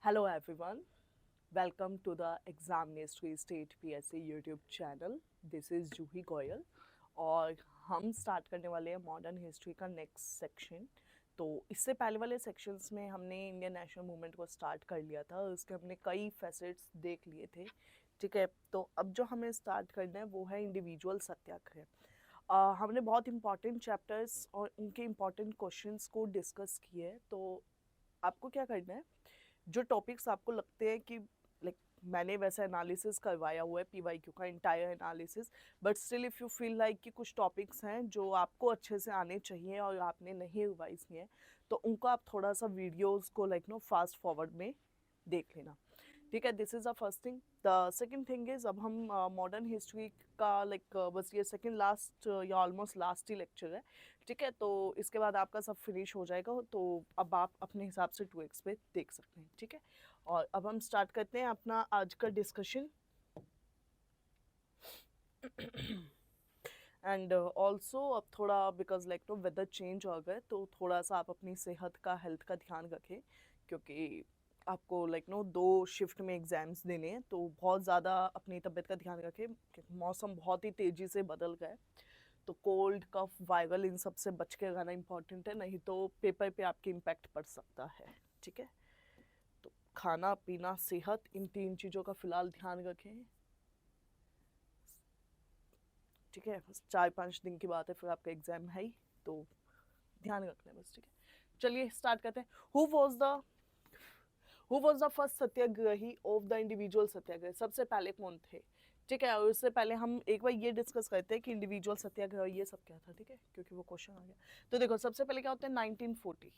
Hello everyone, welcome to the Examinatory State PSC YouTube channel. This is जूही गोयल और हम start करने वाले हैं मॉडर्न हिस्ट्री का नेक्स्ट सेक्शन। तो इससे पहले वाले सेक्शंस में हमने इंडियन नेशनल मूवमेंट को स्टार्ट कर लिया था, उसके हमने कई फैसेट्स देख लिए थे। ठीक है, तो अब जो हमें स्टार्ट करना है वो है इंडिविजुअल सत्याग्रह। हमने बहुत इंपॉर्टेंट चैप्टर्स और उनके इम्पॉर्टेंट क्वेश्चंस को डिस्कस किए हैं। तो आपको क्या करना है, जो टॉपिक्स आपको लगते हैं कि लाइक मैंने वैसा एनालिसिस करवाया हुआ है पीवाईक्यू का entire analysis, but still if you feel like कि कुछ टॉपिक्स हैं जो आपको अच्छे से आने चाहिए और आपने नहीं रिवाइज किए हैं, तो उनको आप थोड़ा सा वीडियोस को फास्ट फॉरवर्ड में देख लेना। ठीक है, this is a first thing. The second thing is, अब हम मॉडर्न हिस्ट्री का बस ये सेकंड लास्ट या ऑलमोस्ट लास्ट ही लेक्चर है। ठीक है, तो इसके बाद आपका सब फिनिश हो जाएगा, तो अब आप अपने हिसाब से 2x पे देख सकते हैं। ठीक है, और अब हम स्टार्ट करते हैं अपना आज का डिस्कशन। एंड ऑल्सो अब थोड़ा बिकॉज वेदर चेंज हो गए, तो थोड़ा सा आप अपनी सेहत का, हेल्थ का ध्यान रखें, क्योंकि आपको 2 शिफ्ट में एग्ज़ाम्स देने हैं। तो बहुत ज़्यादा अपनी तबीयत का ध्यान रखें, क्योंकि मौसम बहुत ही तेज़ी से बदल गया है। तो कोल्ड, कफ, वायरल, इन सब से बच के रहना इंपॉर्टेंट है, नहीं तो पेपर पे आपके इम्पैक्ट पड़ सकता है। ठीक है, तो खाना पीना, सेहत, इन 3 चीज़ों का फ़िलहाल ध्यान रखें। ठीक है, बस 4-5 दिन की बात है, फिर आपका एग्ज़ाम है ही, तो ध्यान रखना है बस। ठीक है, चलिए स्टार्ट करते हैं। Who was the first satyagrahi of the individual satyagraha? सबसे पहले कौन थे? ठीक है, और उससे पहले हम एक बार ये डिस्कस करते हैं कि इंडिविजुअल सत्याग्रह ये सब क्या था। ठीक है, क्योंकि वो क्वेश्चन आ गया। तो देखो, सबसे पहले क्या होता है, 1940।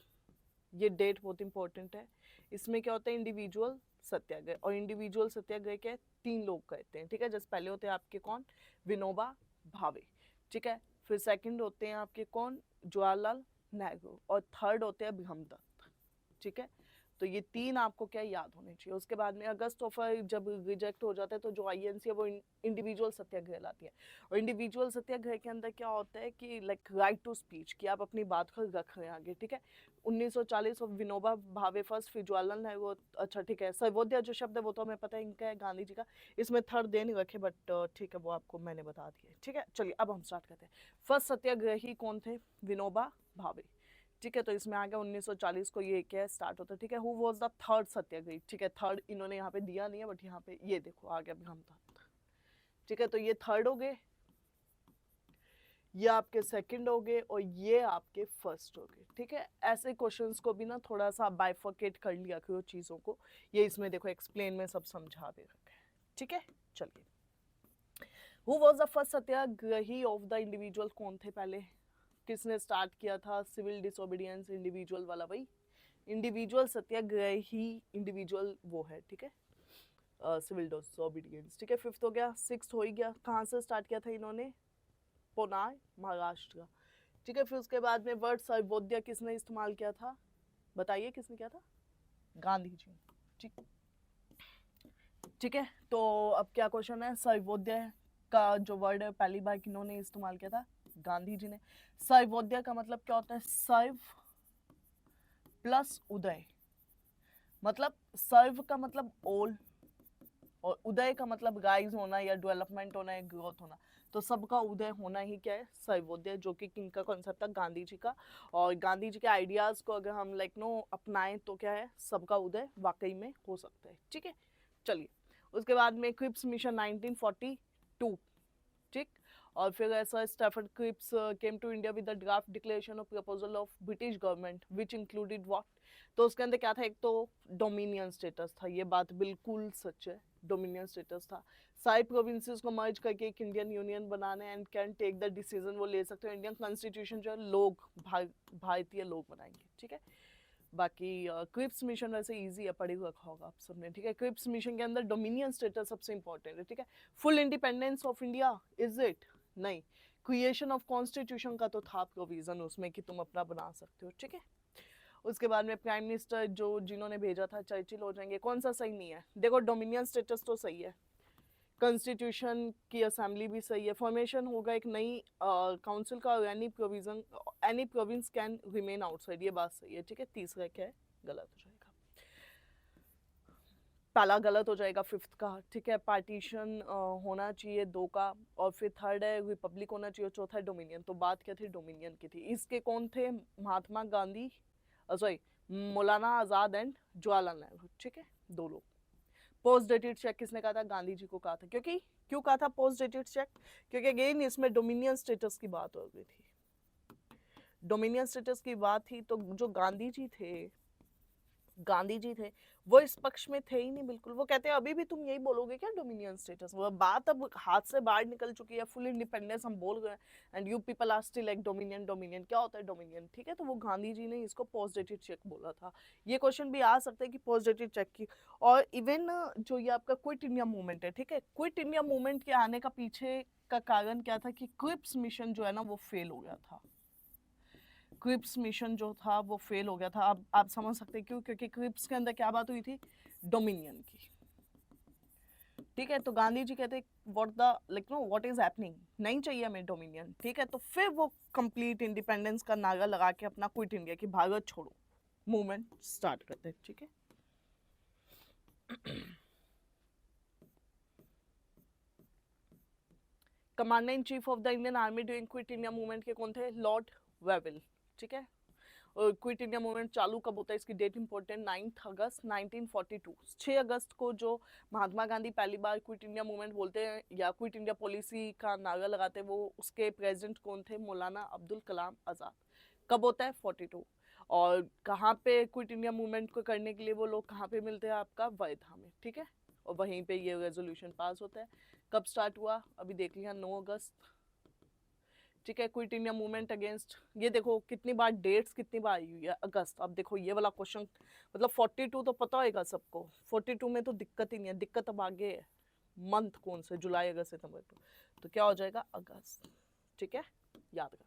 ये डेट बहुत इंपॉर्टेंट है। इसमें क्या होता है, इंडिविजुअल सत्याग्रह। और इंडिविजुअल सत्याग्रह के 3 लोग करते हैं। ठीक है, जैसे पहले होते हैं आपके कौन, विनोबा भावे। ठीक है, फिर सेकंड होते हैं आपके कौन, जवाहरलाल नेहरू, और थर्ड होते हैं ब्रह्मदत्त। ठीक है, तो ये 3 आपको क्या याद होने चाहिए। उसके बाद में अगस्त ऑफर जब रिजेक्ट हो जाता है, तो जो आईएनसी है वो इंडिविजुअल सत्याग्रह लाती है। और इंडिविजुअल सत्याग्रह के अंदर क्या होता है कि राइट टू स्पीच, कि आप अपनी बात को रख रहे हैं आगे। ठीक है, 1940 और विनोबा भावे फर्स्ट, फिर जवाहरलाल नेहरू। अच्छा ठीक है, सर्वोदय जो शब्द है वो तो हमें पता है इनका है, गांधी जी का। इसमें थर्ड दे नहीं रखे, बट ठीक है, वो आपको मैंने बता दिया। ठीक है, चलिए अब हम स्टार्ट करते हैं। फर्स्ट सत्याग्रही कौन थे? विनोबा भावे। ठीक है, तो इसमें आ गया 1940 को ये क्या स्टार्ट होता है। ठीक है, हु वाज द थर्ड सत्याग्रही? ठीक है, थर्ड इन्होंने यहाँ पे दिया नहीं है, बट यहाँ पे ये देखो आ गया ब्रह्मदत्त। ठीक है, तो ये थर्ड हो गए, ये आपके सेकंड हो गए, और ये आपके फर्स्ट हो गए। ठीक है, ऐसे क्वेश्चंस को भी ना थोड़ा सा बाइफर्केट कर लिया करो चीज़ों को। ये इसमें देखो एक्सप्लेन में सब समझा दे रखा है। ठीक है, चलिए, who was the first satyagrahi of the individual? कौन थे पहले, किसने स्टार्ट किया था सिविल डिसोबीडियंस इंडिविजुअल वाला? भाई इंडिविजुअल सत्याग्रही, इंडिविजुअल वो है। ठीक है, सिविल डिसोबीडियंस। ठीक है, फिफ्थ हो गया। सिक्स्थ हो ही गया, कहाँ से स्टार्ट किया था इन्होंने? पुणे, महाराष्ट्र। ठीक है, फिर उसके बाद में वर्ड सर्वोदय किसने इस्तेमाल किया था? बताइए किसने किया था? गांधी जी। ठीक, ठीक है, तो अब क्या क्वेश्चन है, सर्वोदय का जो वर्ड है पहली बार किन्होंने इस्तेमाल किया था? गांधी जी ने। सर्वोदय का मतलब क्या होता है? सर्व प्लस उदय। मतलब सर्व का मतलब ऑल, और उदय का मतलब राइज होना या डेवलपमेंट होना या ग्रोथ होना। तो सबका उदय होना ही क्या है? सर्वोदय, जो कि किनका कॉन्सेप्ट था? गांधी जी का। और गांधी जी के आइडियाज को अगर हम अपनाएं तो क्या है, सबका उदय वाकई में हो सकता है। ठीक है, चलिए, उसके बाद में क्रिप्स मिशन 1942। ठीक, और फिर ऐसा Stafford Cripps came to India with the draft declaration of proposal of British government which included what? तो उसके अंदर क्या था? एक तो डोमिनियन स्टेटस था, ये बात बिल्कुल सच है, डोमिनियन स्टेटस था। सारी प्रोविंसेस को मर्ज करके एक इंडियन यूनियन बनाने and can take the decision, वो ले सकते हो। इंडियन कॉन्स्टिट्यूशन जो है लोग भारतीय लोग बनाएंगे। ठीक है, बाकी क्रिप्स मिशन वैसे इजी है, पढ़े हुआ रखा होगा आप सबने। ठीक है, क्रिप्स मिशन के अंदर डोमिनियन स्टेटस सबसे इंपॉर्टेंट है। ठीक है, full independence of India is it? नहीं, क्रिएशन ऑफ कॉन्स्टिट्यूशन का तो था प्रोविजन उसमें कि तुम अपना बना सकते हो। ठीक है, उसके बाद में प्राइम मिनिस्टर जो जिन्होंने भेजा था चर्चिल हो जाएंगे। कौन सा सही नहीं है? देखो, डोमिनियन स्टेटस तो सही है, कॉन्स्टिट्यूशन की असेंबली भी सही है, फॉर्मेशन होगा एक नई काउंसिल का, और any province can remain outside, ये बात सही है। ठीक है, तीसरा क्या है? गलत हो जाएगा। पहला गलत हो जाएगा, फिफ्थ का, ठीक है, पार्टीशन होना चाहिए 2 का, और फिर थर्ड है रिपब्लिक होना चाहिए, और चौथा है डोमिनियन। तो बात क्या थी, डोमिनियन की थी। इसके कौन थे, महात्मा गांधी, सॉरी, मौलाना आजाद एंड जवाहरलाल नेहरू, ठीक है, 2 लोग। पोस्ट डेटेड चेक किसने कहा था, गांधी जी को कहा था। क्योंकि क्यों कहा था पोस्ट डेटेड चेक, क्योंकि अगेन इसमें डोमिनियन स्टेटस की बात हो गई थी। डोमिनियन स्टेटस की बात थी, तो जो गांधी जी थे वो इस पक्ष में थे ही नहीं बिल्कुल। वो कहते हैं अभी भी तुम यही बोलोगे क्या डोमिनियन स्टेटस, वो बात अब हाथ से बाहर निकल चुकी है, फुल इंडिपेंडेंस हम बोल रहे हैं, and you people are still like dominion dominion. क्या होता है डोमिनियन, ठीक है। तो वो गांधी जी ने इसको पोस्ट डेटेड चेक बोला था। ये क्वेश्चन भी आ सकता है कि पोस्ट डेटेड चेक की। और इवन जो ये आपका क्विट इंडिया मूवमेंट है, ठीक है, क्विट इंडिया मूवमेंट के आने का पीछे का कारण क्या था कि क्रिप्स मिशन जो है ना वो फेल हो गया था। क्रिप्स मिशन जो था वो फेल हो गया था। अब आप समझ सकते हैं क्यों, क्योंकि क्रिप्स के अंदर क्या बात हुई थी, डोमिनियन की, ठीक है। तो गांधी जी कहते what the like know what is happening, नहीं चाहिए हमें डोमिनियन, ठीक है। तो फिर वो कंप्लीट इंडिपेंडेंस का नारा लगा के अपना क्विट इंडिया की भारत छोड़ो मूवमेंट स्टार्ट करते हैं, ठीक है। Commander in chief of the Indian army during quit India movement के कौन थे, लॉर्ड वेविल, ठीक है। और क्विट इंडिया मूवमेंट चालू कब होता है, इसकी डेट इंपॉर्टेंट, 9 अगस्त 1942। 6 अगस्त को जो महात्मा गांधी पहली बार क्विट इंडिया मूवमेंट बोलते हैं या क्विट इंडिया पॉलिसी का नारा लगाते हैं, वो उसके प्रेसिडेंट कौन थे, मौलाना अब्दुल कलाम आज़ाद। कब होता है, 42। और कहाँ पे क्विट इंडिया मूवमेंट को करने के लिए वो लोग कहाँ पे मिलते हैं, आपका वर्धा में, ठीक है। और वहीं पे ये रेजोल्यूशन पास होता है। कब स्टार्ट हुआ, अभी देख लिया, 9 अगस्त, ठीक है। क्विट इंडिया मूवमेंट अगेंस्ट, ये देखो कितनी बार डेट्स कितनी बार आई हुई है, अगस्त। अब देखो ये वाला क्वेश्चन, मतलब 42 तो पता होगा सबको, 42 में तो दिक्कत ही नहीं है, दिक्कत अब आगे है, मंथ कौन से, जुलाई अगस्त सितंबर। तो क्या हो जाएगा, अगस्त, ठीक है, याद रखना।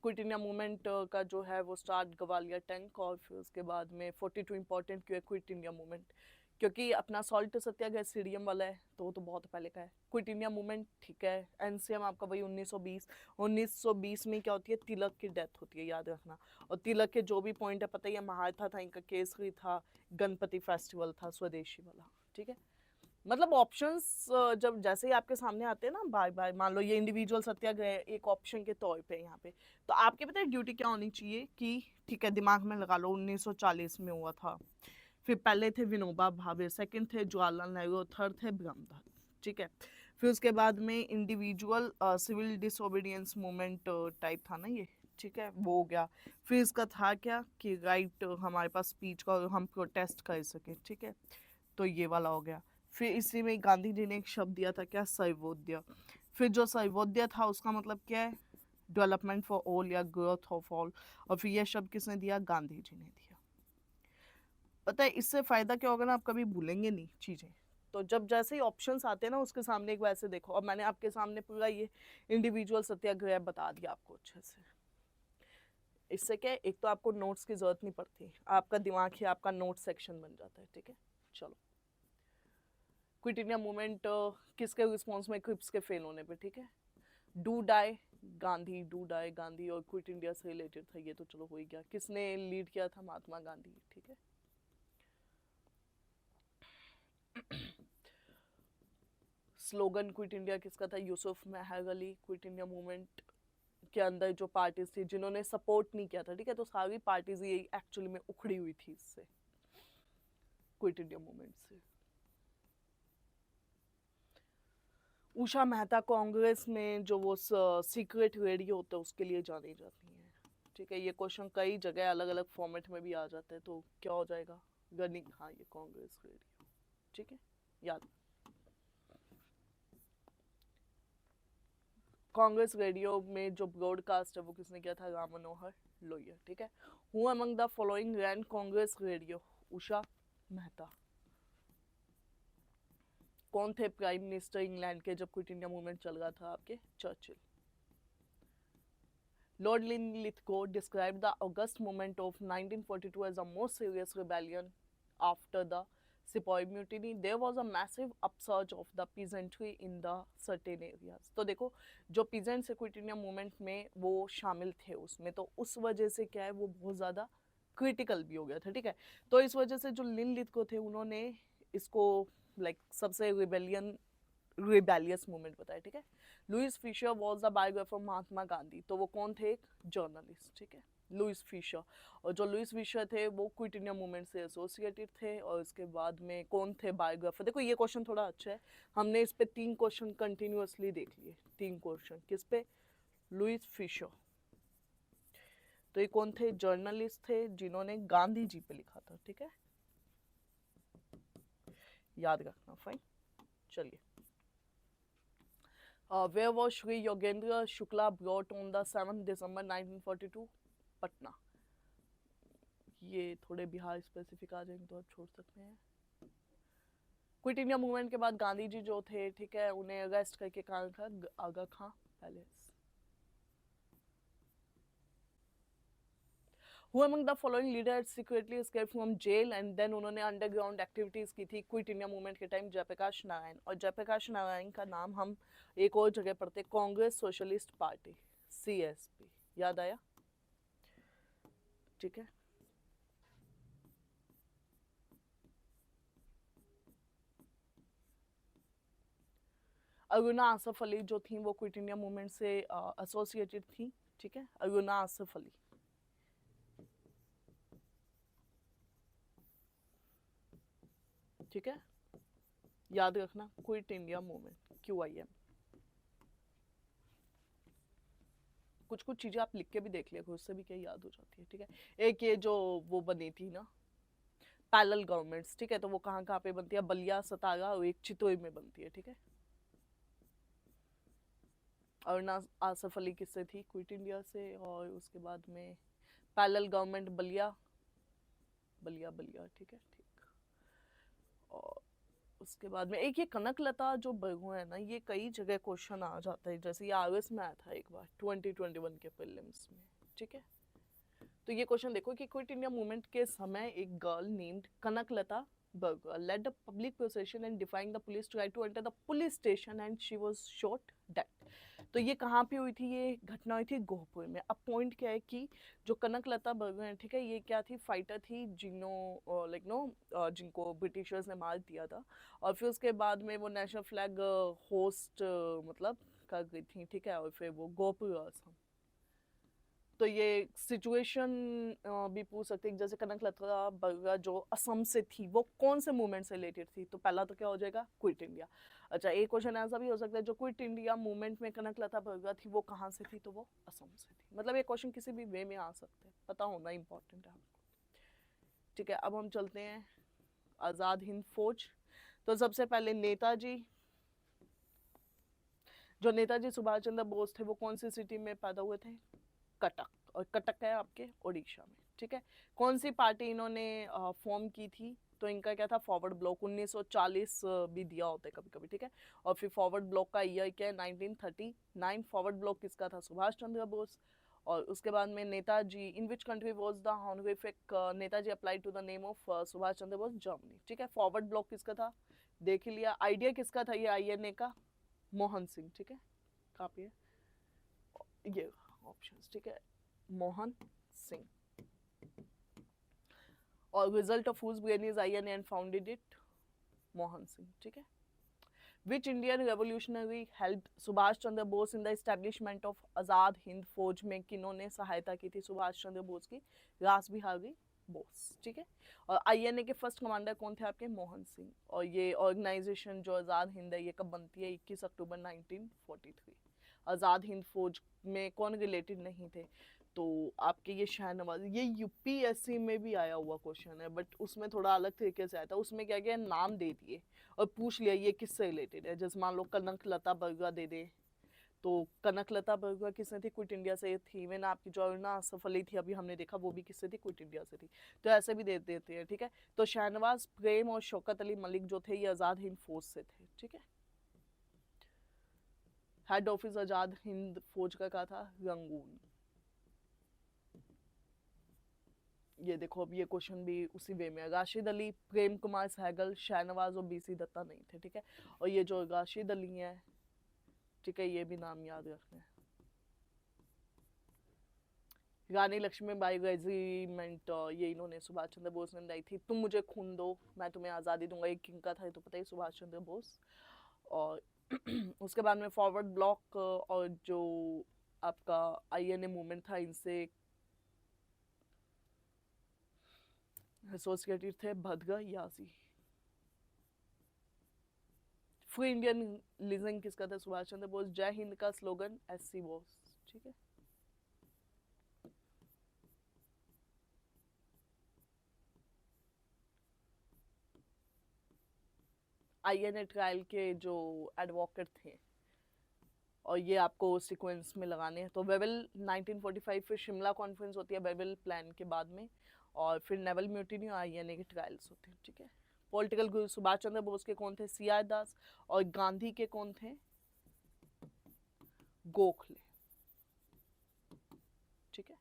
क्विट इंडिया मूवमेंट का जो है वो स्टार्ट ग्वालियर टैंक, और फिर उसके बाद में 42 इंपॉर्टेंट क्यों है क्विट इंडिया मूवमेंट, क्योंकि अपना सॉल्ट सत्याग्रह सीडीएम वाला है, तो वो तो बहुत पहले का है। क्विट इंडिया मूवमेंट, ठीक है, एनसीएम आपका वही 1920 में क्या होती है, तिलक की डेथ होती है, याद रखना। और तिलक के जो भी पॉइंट है पता ही है, महारथा था, इनका केसरी था, गणपति फेस्टिवल था, स्वदेशी वाला, ठीक है। मतलब ऑप्शंस जब जैसे ही आपके सामने आते हैं ना बार बार, मान लो ये इंडिविजुअल सत्याग्रह एक ऑप्शन के तौर पे यहाँ पे, तो आपके पता है ड्यूटी क्या होनी चाहिए कि, ठीक है, दिमाग में लगा लो 1940 में हुआ था। फिर पहले थे विनोबा भावे, सेकंड थे जवाहरलाल नेहरू, थर्ड थे ब्रह्मदत्त, ठीक है। फिर उसके बाद में individual civil disobedience movement type था ना ये, ठीक है, वो हो गया। फिर इसका था क्या कि राइट हमारे पास स्पीच का, हम प्रोटेस्ट कर सके, ठीक है, तो ये वाला हो गया। फिर इसी में गांधी जी ने एक शब्द दिया था क्या, सर्वोदय। फिर जो सर्वोदय था उसका मतलब क्या है, डेवलपमेंट फॉर ऑल या ग्रोथ ऑफ ऑल। और फिर यह शब्द किसने दिया, गांधी जी ने दिया। पता है इससे फायदा क्या होगा ना, आप कभी भूलेंगे नहीं चीजें। तो जब जैसे ही ऑप्शंस आते हैं ना उसके सामने एक वैसे देखो, और मैंने आपके सामने पूरा ये इंडिविजुअल सत्याग्रह बता दिया आपको अच्छे से। इससे क्या है, एक तो आपको नोट्स की जरूरत नहीं पड़ती, आपका दिमाग ही आपका नोट सेक्शन बन जाता है, ठीक है। चलो, क्विट इंडिया मूवमेंट किसके रिस्पॉन्स में, क्रिप्स के फेल होने पे, ठीक है। डू डाई गांधी और क्विट इंडिया से रिलेटेड था, ये तो चलो हो ही गया। किसने लीड किया था, महात्मा गांधी, ठीक है। स्लोगन क्विट इंडिया किसका था, यूसुफ मेहर अली। क्विट इंडिया मूवमेंट के अंदर जो पार्टीज थी जिन्होंने सपोर्ट नहीं किया था, ठीक है, तो सारी पार्टीज ये एक्चुअली में उखड़ी हुई थी इससे, क्विट इंडिया मूवमेंट से। उषा मेहता कांग्रेस में जो वो सीक्रेट रेडियो होता है उसके लिए जानी जाती हैं, ठीक है। ये क्वेश्चन कई जगह अलग अलग फॉर्मेट में भी आ जाते हैं, तो क्या हो जाएगा, गनिंग, हाँ ये कांग्रेस रेडियो, ठीक है, याद। कांग्रेस रेडियो में जो ब्रॉडकास्ट है वो किसने किया था, राम मनोहर लोहिया, ठीक है। Who among the following ran Congress radio, Usha Mehta. कौन थे प्राइम मिनिस्टर इंग्लैंड के जब क्विट इंडिया मूवमेंट चल रहा था, आपके Churchill. Lord Lithgow described the August movement of 1942 as a most serious rebellion after the Sepoy mutiny. There was a massive upsurge of the peasantry in the certain areas. तो देखो जो peasants quit India movement में वो शामिल थे उसमें, तो उस वजह से क्या है वो बहुत ज़्यादा क्रिटिकल भी हो गया था, ठीक है। तो इस वजह से जो लिनलिथगो थे उन्होंने इसको लाइक सबसे रिबेलियस मूवमेंट बताया, ठीक है। Louis Fischer was the biographer Mahatma Gandhi, तो वो कौन थे? एक जर्नलिस्ट, ठीक है, लुइस फिशर। और जो लुइस फिशर थे वो क्विट इंडिया मूवमेंट से एसोसिएटेड थे। और उसके बाद में कौन थे बायोग्राफर? देखो ये क्वेश्चन थोड़ा अच्छा है, हमने इस पे 3 क्वेश्चन कंटिन्यूअसली देख लिए, 3 क्वेश्चन किस पे? Louis Fischer. तो ये कौन थे? जर्नलिस्ट थे जिन्होंने गांधी जी पे लिखा था, ठीक है, याद रखना। फाइन, चलिए। Where was Shri Yogendra Shukla brought on the 7th December 1942? Patna. ये थोड़े बिहार स्पेसिफिक आ जाएंगे तो आप छोड़ सकते हैं। क्विट इंडिया मूवमेंट के बाद गांधी जी जो थे, ठीक है, उन्हें अरेस्ट करके कहाँ रखा? आगा खां palace. Who among the following leaders secretly escaped from jail and then उन्होंने अंडरग्राउंड एक्टिविटीज की थी क्विट इंडिया मूवमेंट के टाइम? जयप्रकाश नारायण। और जयप्रकाश नारायण का नाम हम एक और जगह पढ़ते, कांग्रेस सोशलिस्ट पार्टी, CSP। याद आया? ठीक है। अरुणा आसफ अली जो थी वो क्विट इंडिया मूवमेंट से एसोसिएटेड थी, ठीक है, अरुणा आसफ अली। ठीक है, याद रखना, क्विट इंडिया मूवमेंट, QIM। कुछ कुछ चीजें आप लिख के भी देख लिया, उससे भी क्या याद हो जाती है, ठीक है। एक ये जो वो बनी थी ना पैरेलल गवर्नमेंट्स, ठीक है, तो वो कहाँ कहाँ पे बनती है? बलिया, सतारा और एक चितौड़ में बनती है, ठीक है। अरुणा आसफ अली किससे थी? क्विट इंडिया से। और उसके बाद में पैरेलल गवर्नमेंट बलिया बलिया बलिया, ठीक है, ठीक। और उसके बाद में एक ये कनकलता जो बरगु है ना, ये कई जगह क्वेश्चन आ जाता है, जैसे ये RS में आया था एक बार 2021 के प्रीलिम्स में, ठीक है। तो ये क्वेश्चन देखो कि क्विट इंडिया मूवमेंट के समय एक girl named Kanaklata Barua led the public procession and defying the police tried to enter the police station and she was shot dead। तो ये कहाँ पे हुई थी? ये घटना हुई थी गोहपुर में। अब पॉइंट क्या है कि जो कनकलता बरगुआ है, ठीक है, ये क्या थी? फाइटर थी जिन्हों लाइक नो जिनको ब्रिटिशर्स ने मार दिया था। और फिर उसके बाद में वो नेशनल फ्लैग होस्ट मतलब कर गई थी, ठीक है। और फिर वो गोहपुर असम। तो ये सिचुएशन भी पूछ सकते हैं, जैसे कनकलता बरगुआ जो असम से थी वो कौन से मूवमेंट से रिलेटेड थी? तो पहला तो क्या हो जाएगा? Quit India. अच्छा, एक क्वेश्चन ऐसा भी हो सकता है, जो क्विट इंडिया मूवमेंट में कनकलता बरगुआ थी वो कहाँ से थी? तो वो असम से थी। मतलब ये क्वेश्चन किसी भी वे में आ सकते हैं, पता होना इंपॉर्टेंट है आपको, ठीक है। अब हम चलते हैं आज़ाद हिंद फौज। तो सबसे पहले नेताजी, जो नेताजी सुभाष चंद्र बोस थे वो कौन सी सिटी में पैदा हुए थे? कटक। और कटक है आपके उड़ीसा में, ठीक है। कौन सी पार्टी इन्होंने फॉर्म की थी? तो इनका क्या था? Forward block. 1940 भी दिया होता है कभी कभी, ठीक है। और फिर फॉरवर्ड ब्लॉक का ईयर क्या है? 1939। फॉरवर्ड ब्लॉक किसका था? सुभाष चंद्र बोस। और उसके बाद में Netaji, in which country was the honorific Netaji apply to the name of Subhash Chandra Bose? Germany, ठीक है। फॉरवर्ड ब्लॉक किसका था? देख लिया। आइडिया किसका था ये INA का? मोहन सिंह, ठीक है। कॉपी है ये ऑप्शंस, ठीक है, मोहन सिंह। और result of whose brain is INA and founded it? Mohan Singh, ठीक है। Which Indian revolutionary help Subhash Chandra Bose in the establishment of Azad Hind Fauj में किन्होंने सहायता की थी सुभाष चंद्र बोस की? रास बिहारी बोस, ठीक है। और INA के फर्स्ट कमांडर कौन थे आपके? मोहन सिंह। और ये ऑर्गेनाइजेशन जो आज़ाद हिंद है ये कब बनती है? 21 अक्टूबर 1943। आज़ाद हिंद फौज में कौन रिलेटेड नहीं थे? तो आपके ये शाहनवाज, ये UPSC में भी आया हुआ क्वेश्चन है, बट उसमें थोड़ा अलग तरीके से आया था। उसमें क्या क्या नाम दे दिए और पूछ लिया ये किससे रिलेटेड है। जैसे मान लो कनकलता बरगुआ दे दे, तो कनकलता बरगुआ किसने थी? क्विट इंडिया से थी। मैंने आपकी जो अरुणा आसफ अली थी अभी हमने देखा, वो भी किससे थी? क्विट इंडिया से थी। तो ऐसे भी दे देते हैं, ठीक है। तो शाहनवाज प्रेम और शौकत अली मलिक जो थे ये आज़ाद हिंद फौज से थे, ठीक है। हेड ऑफिस आज़ाद हिंद फौज का क्या था? रंगून। ये देखो, अब ये क्वेश्चन भी उसी वे में है। राशिद अली, प्रेम कुमार सहगल, शाहनवाज और BC दत्ता नहीं थे, ठीक है। और ये जो राशिद अली है, ठीक है, ये भी नाम याद रखना है। रानी लक्ष्मीबाई रेजिमेंट, ये इन्होंने सुभाष चंद्र बोस ने लाई थी। तुम मुझे खून दो मैं तुम्हें आज़ादी दूंगा, ये किंग का था, ये तो पता ही, सुभाष चंद्र बोस। और उसके बाद में फॉरवर्ड ब्लॉक और जो आपका आईएनए मूवमेंट था, इनसे एसोसिएटेड थे भदगा यासी। फ्री इंडियन लिजन किसका था? सुभाष चंद्र बोस। जय हिंद का स्लोगन एससी बोस। ठीक है, आईएनए ट्रायल के जो एडवोकेट थे, और ये आपको सीक्वेंस में लगाने हैं। तो वेवल 1945, फिर शिमला कॉन्फ्रेंस होती है वेवल प्लान के बाद में, और फिर नेवल म्यूटिनी और आईएनए के ट्रायल्स होते हैं। ठीक है, पॉलिटिकल गुरु सुभाष चंद्र बोस के कौन थे? सी आर दास। और गांधी के कौन थे? गोखले। ठीक है,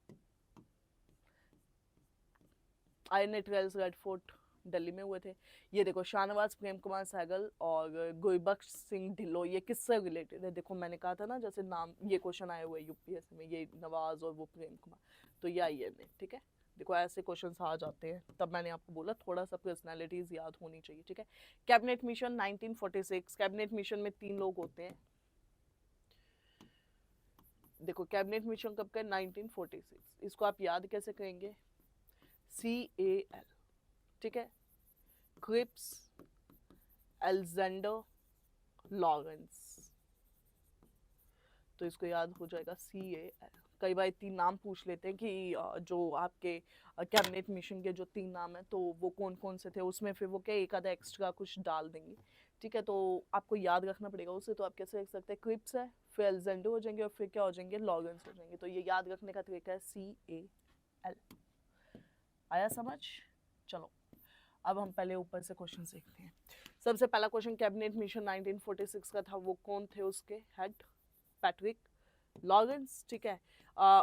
INA trials red fort Delhi में हुए थे। ये देखो, शाहनवाज प्रेम कुमार सहगल और गुरबख्श सिंह ढिल्लों, ये किससे रिलेटेड है? देखो मैंने कहा था ना, जैसे नाम, ये क्वेश्चन आए हुए यूपीएससी में, ये नवाज और वो प्रेम कुमार, तो ये आईएनए। ठीक है, देखो ऐसे क्वेश्चंस आ जाते हैं, तब मैंने आपको बोला थोड़ा सा पर्सनालिटीज याद होनी चाहिए। ठीक है, कैबिनेट मिशन 1946, कैबिनेट मिशन में 3 लोग होते हैं। देखो कैबिनेट मिशन कब का? 1946। इसको आप याद कैसे करेंगे? CAL। ठीक है, क्रिप्स, अलेक्जेंडर, लॉरेंस, तो इसको याद हो जाएगा CAL। कई बार 3 नाम पूछ लेते हैं कि जो आपके कैबिनेट मिशन के जो 3 नाम है, तो वो कौन कौन से थे, उसमें फिर वो क्या एक आधा एक्स्ट्रा कुछ डाल देंगे। ठीक है, तो आपको याद रखना पड़ेगा उसे। तो आप कैसे रख सकते हैं? क्रिप्स है, फिर अलेक्जेंडर हो जाएंगे, और फिर क्या हो जाएंगे? लॉरेंस हो जाएंगे। तो ये याद रखने का तरीका है CAL। आया समझ? चलो अब हम पहले ऊपर से क्वेश्चन देखते हैं। सबसे पहला क्वेश्चन, कैबिनेट मिशन 1946 का था, वो कौन थे उसके हेड? Patrick Lawrence. ठीक है,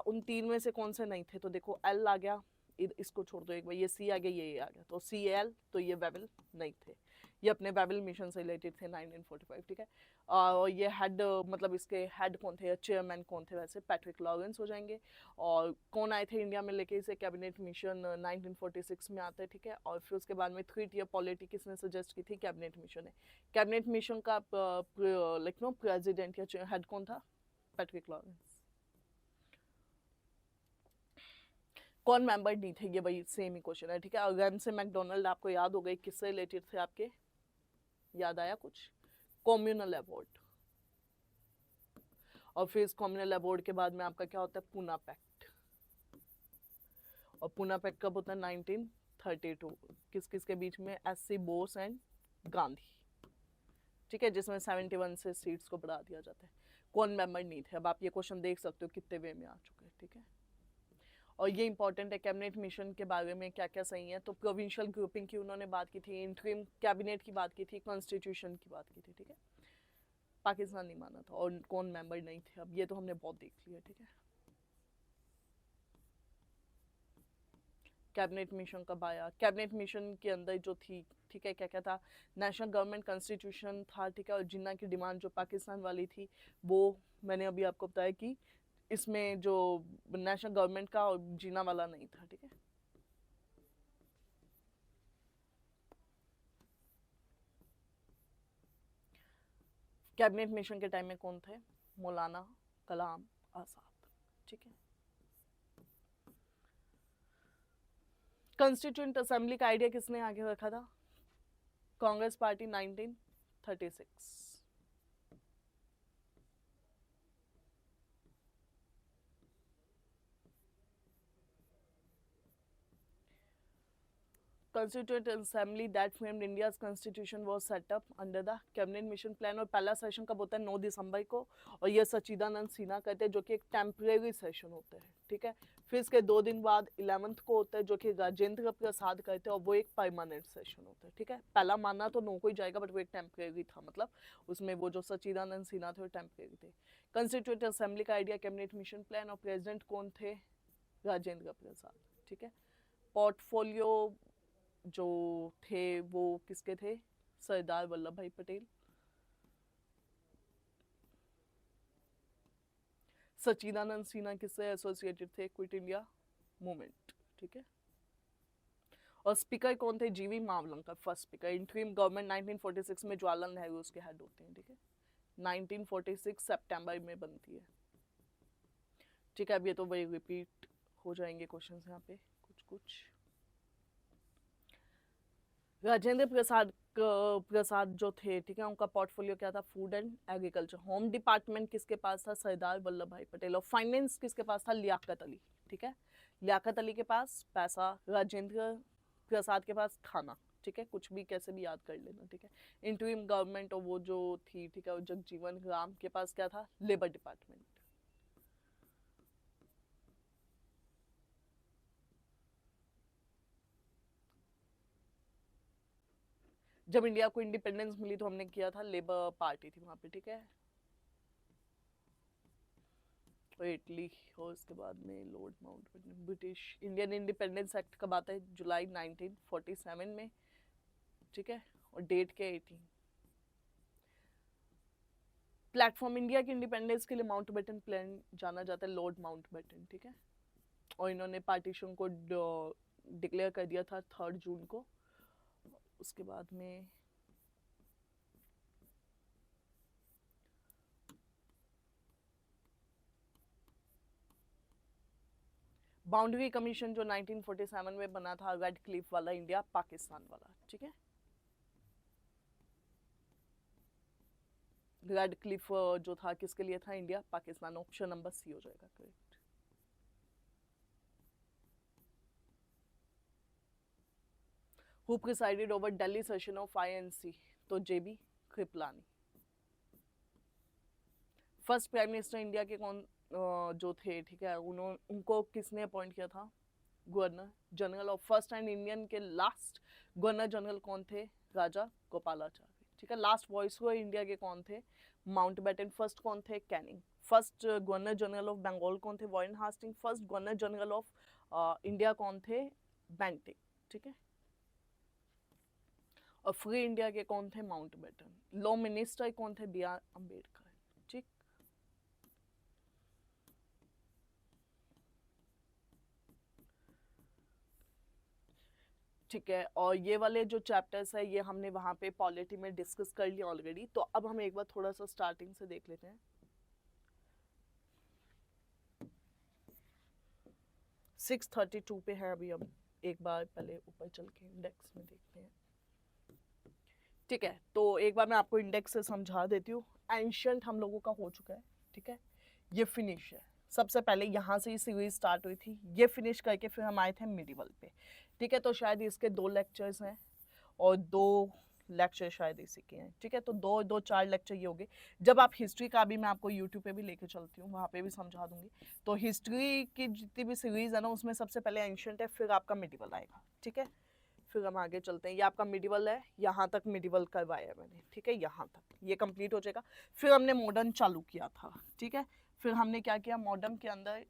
उन 3 में से कौन से नहीं थे? तो देखो एल आ गया, इसको छोड़ दो एक बार, ये सी आ गया, ये आ गया, तो CAL, तो ये वेवल नहीं थे, ये अपने वेवल मिशन से रिलेटेड थे 1945। ठीक है, और ये हेड, मतलब इसके हेड कौन थे, चेयरमैन कौन थे? वैसे पैट्रिक लॉरेंस हो जाएंगे। और कौन आए थे इंडिया में लेके इसे? कैबिनेट मिशन 1946 में आता है। ठीक है, और फिर उसके बाद में 3 टियर पॉलिटी किसने सजेस्ट की थी? कैबिनेट मिशन है। कैबिनेट मिशन का लाइक नो प्रेसिडेंट या हेड कौन था? Patrick Lawrence. कौन मेंबर नहीं थे? ये भाई सेम ही क्वेश्चन है। ठीक है, और से मैकडोनल्ड आपको याद हो गई, किससे रिलेटेड थे आपके? याद आया कुछ? Communal award. और फिर इस कम्युनल अवार्ड के बाद में आपका क्या होता है? पूना पैक्ट। और पूना पैक्ट कब होता है? 1932। किस किस के बीच में? SC Bose and Gandhi. ठीक है, जिसमें 71 से सीट्स को बढ़ा दिया जाता है। कौन मेंबर नहीं थे? अब आप ये क्वेश्चन देख सकते हो कितने वे में आ चुके हैं। ठीक है, और ये इंपॉर्टेंट है, कैबिनेट मिशन के बारे में क्या क्या सही है। तो प्रोविंशियल ग्रुपिंग की उन्होंने बात की थी, इंटरिम कैबिनेट की बात की थी, कॉन्स्टिट्यूशन की बात की थी। ठीक है, पाकिस्तान नहीं माना था, और कौन मेंबर नहीं थे, अब ये तो हमने बहुत देख लिया। ठीक है, कैबिनेट मिशन कब आया? कैबिनेट मिशन के अंदर जो थी, ठीक है, क्या क्या था? नेशनल गवर्नमेंट कॉन्स्टिट्यूशन था। ठीक है, और जिन्ना की डिमांड जो पाकिस्तान वाली थी, वो मैंने अभी आपको बताया कि इसमें जो नेशनल गवर्नमेंट का और जीना वाला नहीं था। ठीक है, कैबिनेट मिशन के टाइम में कौन थे? मौलाना कलाम आजाद। ठीक है, कॉन्स्टिट्यूंट असेंबली का आइडिया किसने आगे रखा था? Congress party 1936। Constituent Assembly that framed India's constitution was set up under the cabinet mission plan. और पहला सेशन कब होता है? 9 दिसंबर को, और ये सच्चिदानंद सिन्हा कहते हैं, जो कि एक टेम्परेरी सेशन होता है। ठीक है, फिर इसके 2 दिन बाद 11 को होता है, जो कि राजेंद्र प्रसाद कहते हैं, और वो एक परमानेंट सेशन होता है। ठीक है, पहला मानना तो 9 को ही जाएगा, बट वो एक टेम्परेरी था, मतलब उसमें वो जो सच्चिदानंद सिन्हा थे वो टेम्परेरी थे। कंस्टिट्यूंट असेंबली का आइडिया कैबिनेट मिशन प्लान, और प्रेसिडेंट कौन थे? राजेंद्र प्रसाद। ठीक है, पोर्टफोलियो जो थे वो किसके थे? सरदार वल्लभ भाई पटेल। सच्चिदानंद सिन्हा किससे एसोसिएटेड थे? क्विट इंडिया मूवमेंट, ठीक है। और स्पीकर कौन थे? जीवी Mavalankar, first speaker. Interim government 1946 में जवाहरलाल नेहरू उसके हेड होते हैं, ठीक है। 1946 सितंबर में बनती है, ठीक है। अब ये तो वही रिपीट हो जाएंगे क्वेश्चंस यहाँ पे कुछ कुछ। राजेंद्र प्रसाद जो थे, ठीक है, उनका पोर्टफोलियो क्या था? Food and agriculture. Home department किसके पास था? सरदार वल्लभ भाई पटेल। और फाइनेंस किसके पास था? लियाकत अली, ठीक है। लियाकत अली के पास पैसा, राजेंद्र प्रसाद के पास खाना, ठीक है। कुछ भी कैसे भी याद कर लेना, ठीक है। इंटरिम गवर्नमेंट और वो जो थी, ठीक है, जगजीवन राम के पास क्या था? Labour department. जब इंडिया को इंडिपेंडेंस मिली तो हमने किया था, लेबर पार्टी थी वहां पे, ठीक है। इटली और उसके बाद में Lord Mountbatten. British Indian independence act कब आता है? जुलाई 1947 में, ठीक है। और डेट क्या? 18। प्लेटफॉर्म इंडिया की इंडिपेंडेंस के लिए माउंटबेटन प्लान जाना जाता है, लॉर्ड माउंटबेटन, ठीक है। और इन्होंने पार्टीशन को डिक्लेयर कर दिया था 3 जून को। उसके बाद में बाउंड्री कमीशन जो 1947 में बना था, रेड क्लिफ वाला, इंडिया पाकिस्तान वाला, ठीक है। रेड क्लिफ जो था किसके लिए था? India Pakistan. Option number C हो जाएगा correct. Who presided over Delhi session of INC? तो JB Kripalani. First prime minister India के कौन जो थे, ठीक है, उनको किसने अपॉइंट किया था? Governor general. Of first and Indian के लास्ट गवर्नर जनरल कौन थे? राजा गोपालाचारी, ठीक है। लास्ट वॉइसरॉय इंडिया के कौन थे? माउंटबेटन। फर्स्ट कौन थे? Canning. First governor general of Bengal कौन थे? Warren Hasting. First governor general of India कौन थे? बेंटिक, ठीक है। और फ्री इंडिया के कौन थे? माउंटबेटन। लॉ मिनिस्टर कौन थे? BR अम्बेडकर, ठीक। ठीक है। और ये वाले जो चैप्टर्स है ये हमने वहां पे पॉलिटी में डिस्कस कर लिया ऑलरेडी। तो अब हम एक बार थोड़ा सा स्टार्टिंग से देख लेते हैं। 632 पे है अभी। हम एक बार पहले ऊपर चल के इंडेक्स में देखते हैं, ठीक है। तो एक बार मैं आपको इंडेक्स से समझा देती हूँ। एंशियंट हम लोगों का हो चुका है, ठीक है। ये फिनिश है। सबसे पहले यहाँ से ही सीरीज स्टार्ट हुई थी, ये फिनिश करके फिर हम आए थे मिडिवल पे, ठीक है। तो शायद इसके 2 लेक्चर्स हैं और 2 लेक्चर शायद इसी के हैं, ठीक है। तो 4 लेक्चर ये हो गए। जब आप हिस्ट्री का भी मैं आपको यूट्यूब पे भी लेके चलती हूँ, वहाँ पे भी समझा दूंगी। तो हिस्ट्री की जितनी भी सीरीज है ना, उसमें सबसे पहले एंशियंट है, फिर आपका मिडिवल आएगा, ठीक है। फिर हम आगे चलते हैं। ये आपका मिडिवल है, यहाँ तक मिडिवल करवाया है मैंने, ठीक है। यहाँ तक ये कंप्लीट हो जाएगा। फिर हमने मॉडर्न चालू किया था, ठीक है। फिर हमने क्या किया मॉडर्न के अंदर?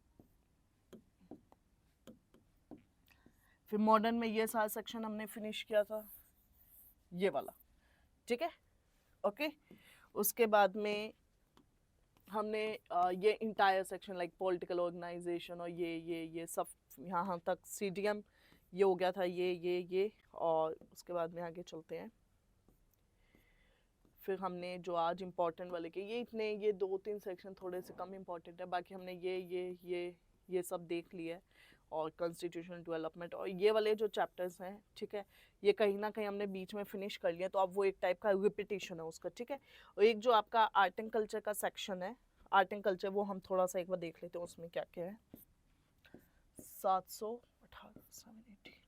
फिर मॉडर्न में ये सारा सेक्शन हमने फिनिश किया था, ये वाला, ठीक है, ओके। उसके बाद में हमने ये entire section like political organization और ये सब यहाँ तक CDM ये हो गया था, ये और उसके बाद में आगे चलते हैं। फिर हमने जो आज इम्पोर्टेंट वाले के ये 2-3 सेक्शन थोड़े से कम इम्पोर्टेंट है, बाकी हमने ये सब देख लिया है। और कॉन्स्टिट्यूशनल डेवलपमेंट और ये वाले जो चैप्टर्स हैं, ठीक है, ये कहीं ना कहीं हमने बीच में फिनिश कर लिया। तो अब वो एक टाइप का रिपीटिशन है उसका, ठीक है। और एक जो आपका आर्ट एंड कल्चर का सेक्शन है, आर्ट एंड कल्चर, वो हम थोड़ा सा एक बार देख लेते हैं उसमें क्या क्या है। 718 780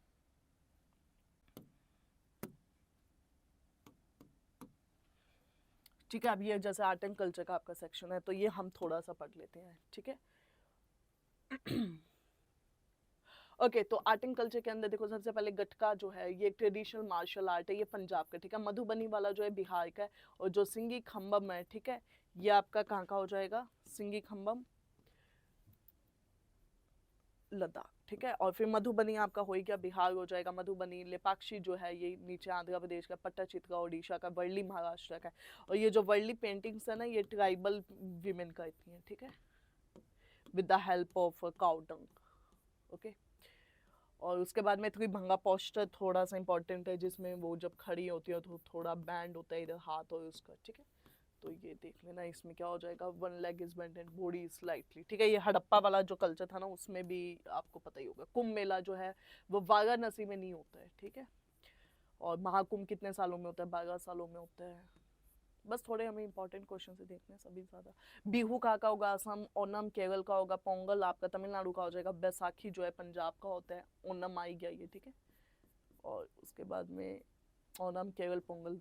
ठीक है। अब ये जैसे आर्ट एंड कल्चर का आपका सेक्शन है, तो ये हम थोड़ा सा पढ़ लेते हैं, ठीक है। ओके तो आर्ट एंड कल्चर के अंदर देखो, सबसे पहले गटका जो है ये ट्रेडिशनल मार्शल आर्ट है, ये पंजाब का, ठीक है। मधुबनी वाला जो है बिहार का है। और जो सिंगी खम्बम है, ठीक है, ये आपका कहाँ का हो जाएगा? सिंगी खम्बम लद्दाख, ठीक है। और फिर मधुबनी आपका हो गया बिहार हो जाएगा, मधुबनी। लेपाक्षी जो है ये नीचे आंध्र प्रदेश का, पट्टाचित्रा उड़ीसा का, वर्ली महाराष्ट्र का। और ये जो वर्ली पेंटिंग्स है ना, ये ट्राइबल वीमेन करती हैं, ठीक है, with the help of cow dung, okay. और उसके बाद में त्रिभंगा पोस्टर थोड़ा सा इंपॉर्टेंट है, जिसमें वो जब खड़ी होती है तो थोड़ा बैंड होता है इधर हाथ और उसका, ठीक है। तो ये देख लेना, इसमें क्या हो जाएगा, one leg is bent and body slightly, ठीक है। ये हड़प्पा वाला जो कल्चर था ना, उसमें भी आपको पता ही होगा, कुंभ मेला जो है वो वाराणसी में नहीं होता है, ठीक है। और महाकुंभ कितने सालों में होता है, 12 सालों में होता है। बस थोड़े हमें इंपॉर्टेंट क्वेश्चन से देखने सभी ज़्यादा। बिहू कहाँ का होगा, असम। ओनम केरल का होगा। पोंगल आपका तमिलनाडु का हो जाएगा। बैसाखी जो है पंजाब का होता है। ओनम आई गया ये, ठीक है। और उसके बाद में ओनम केरल, पोंगल